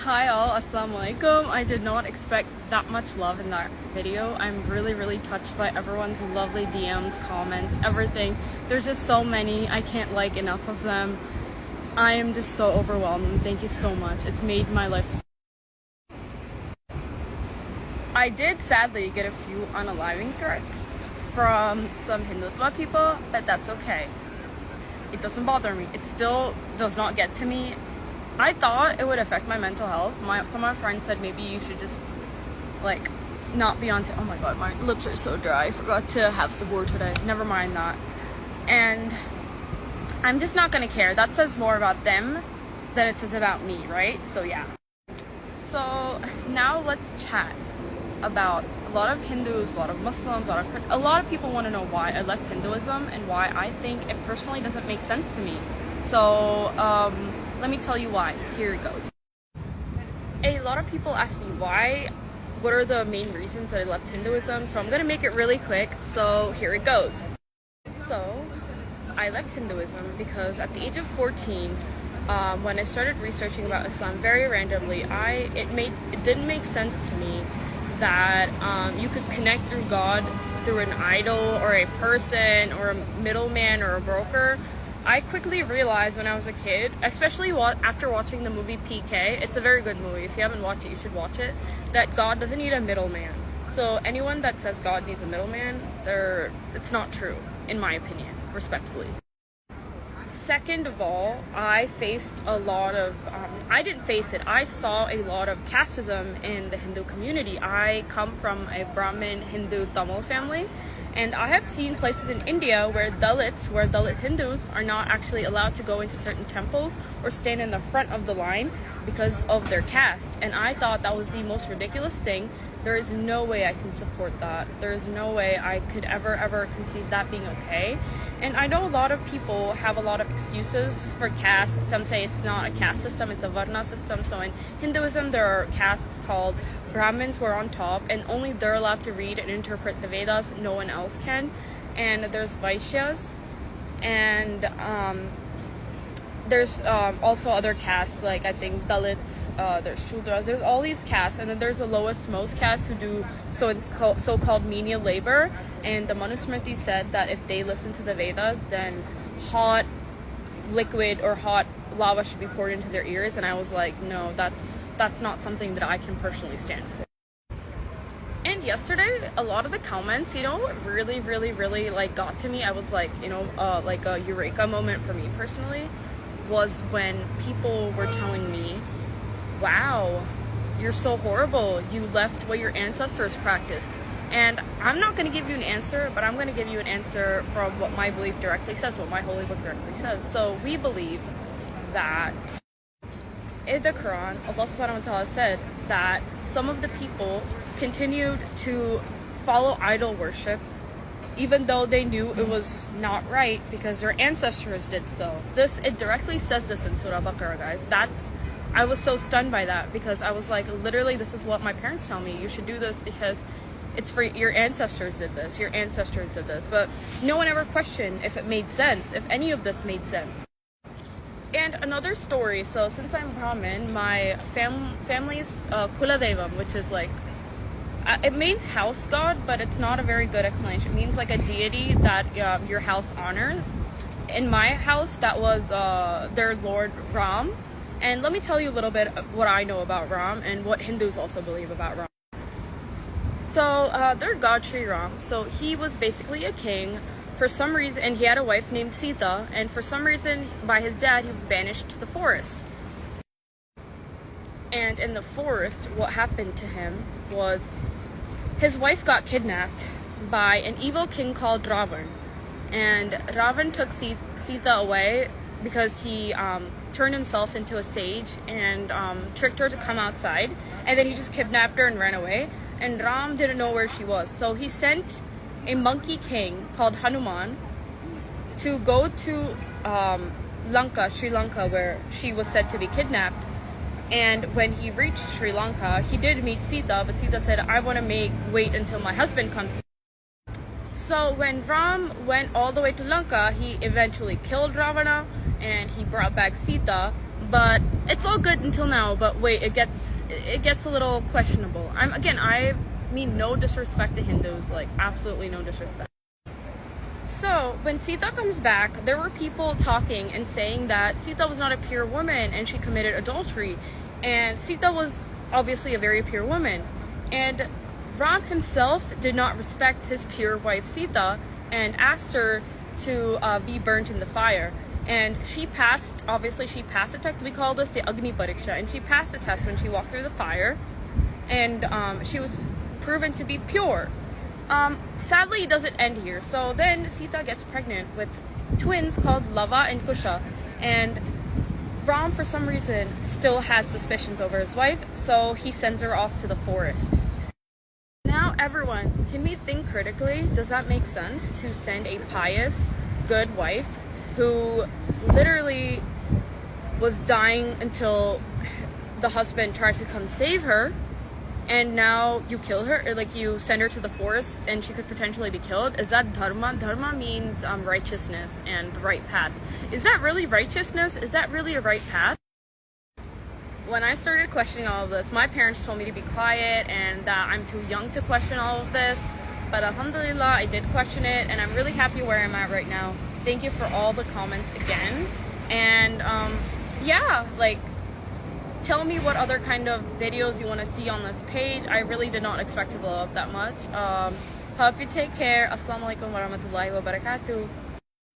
Hi all, assalamu alaikum. I did not expect that much love in that video. I'm really touched by everyone's lovely DMs, comments, everything. There's just so many. I can't like enough of them. I am just so overwhelmed. Thank you so much. It's made my life. I did sadly get a few unaliving threats from some Hindutva people, but that's okay. It doesn't bother me. It still does not get to me. I thought it would affect my mental health. Some of my friends said maybe you should just like not be on oh my god, my lips are so dry. I forgot to have sabur today. Never mind that. And I'm just not gonna care. That says more about them than it says about me, right? So yeah. So now let's chat about a lot of Hindus, a lot of Muslims, a lot of people want to know why I left Hinduism and why I think it personally doesn't make sense to me. So let me tell you why. Here it goes. A lot of people ask me what are the main reasons that I left Hinduism, so I'm gonna make it really quick. So here it goes. So I left Hinduism because at the age of 14, when I started researching about Islam very randomly, it didn't make sense to me that you could connect through God through an idol or a person or a middleman or a broker. I quickly realized when I was a kid, especially after watching the movie PK, it's a very good movie. If you haven't watched it, you should watch it, that God doesn't need a middleman. So anyone that says God needs a middleman, it's not true, in my opinion, respectfully. Second of all, I faced a lot of, I didn't face it, I saw a lot of casteism in the Hindu community. I come from a Brahmin Hindu Tamil family, and I have seen places in India where Dalit Hindus are not actually allowed to go into certain temples or stand in the front of the line because of their caste. And I thought that was the most ridiculous thing. There is no way I can support that. There is no way I could ever conceive that being okay. And I know a lot of people have a lot of excuses for caste. Some say it's not a caste system, it's a Varna system. So in Hinduism, there are castes called Brahmins who are on top, and only they're allowed to read and interpret the Vedas. No one else can. And there's Vaishyas, and there's also other castes, like I think Dalits, there's Shudras, there's all these castes, and then there's the lowest most castes who do so-called menial labor. And the Manusmriti said that if they listen to the Vedas, then hot liquid or hot lava should be poured into their ears. And I was like, no, that's not something that I can personally stand for. And yesterday, a lot of the comments, what really like got to me, I was like, like a eureka moment for me personally, was when people were telling me, wow, you're so horrible, you left what your ancestors practiced. And I'm not going to give you an answer, but I'm going to give you an answer from what my belief directly says, what my holy book directly says. So we believe that in the Quran, Allah subhanahu wa ta'ala said that some of the people continued to follow idol worship even though they knew it was not right because their ancestors did so. It directly says this in Surah Baqarah, guys. I was so stunned by that because I was like, literally, this is what my parents tell me. You should do this because it's for your ancestors did this, your ancestors did this. But no one ever questioned if it made sense, if any of this made sense. And another story, so since I'm Brahmin, my family's Kuladevam, which is like, it means house god, but it's not a very good explanation. It means like a deity that your house honors. In my house, that was their lord Ram. And let me tell you a little bit of what I know about Ram and what Hindus also believe about Ram. So their god Sri Ram, so he was basically a king. For some reason, and he had a wife named Sita, and for some reason, by his dad, he was banished to the forest. And in the forest, what happened to him was his wife got kidnapped by an evil king called Ravan. And Ravan took Sita away because he turned himself into a sage and tricked her to come outside. And then he just kidnapped her and ran away. And Ram didn't know where she was. So he sent a monkey king called Hanuman to go to Sri Lanka, where she was said to be kidnapped. And when he reached Sri Lanka, he did meet Sita, but Sita said, I want to wait until my husband comes. So when Ram went all the way to Lanka, he eventually killed Ravana and he brought back Sita. But it's all good until now, but wait, it gets a little questionable. I mean no disrespect to Hindus, like absolutely no disrespect. So when Sita comes back, there were people talking and saying that Sita was not a pure woman and she committed adultery, and Sita was obviously a very pure woman, and Ram himself did not respect his pure wife Sita and asked her to be burnt in the fire. And she passed the test. We call this the Agni Pariksha, and she passed the test when she walked through the fire, and she was proven to be pure. Sadly, it doesn't end here. So then Sita gets pregnant with twins called Lava and Kusha, and Ram, for some reason, still has suspicions over his wife, so he sends her off to the forest. Now, everyone, can we think critically? Does that make sense to send a pious, good wife who literally was dying until the husband tried to come save her, and now you kill her, or like you send her to the forest and she could potentially be killed? Is that dharma? Dharma means righteousness and the right path. Is that really righteousness? Is that really a right path? When I started questioning all of this, my parents told me to be quiet and that I'm too young to question all of this. But alhamdulillah, I did question it, and I'm really happy where I'm at right now. Thank you for all the comments again. And yeah, like, tell me what other kind of videos you want to see on this page. I really did not expect to blow up that much. Hope you take care. Assalamu alaikum warahmatullahi wabarakatuh.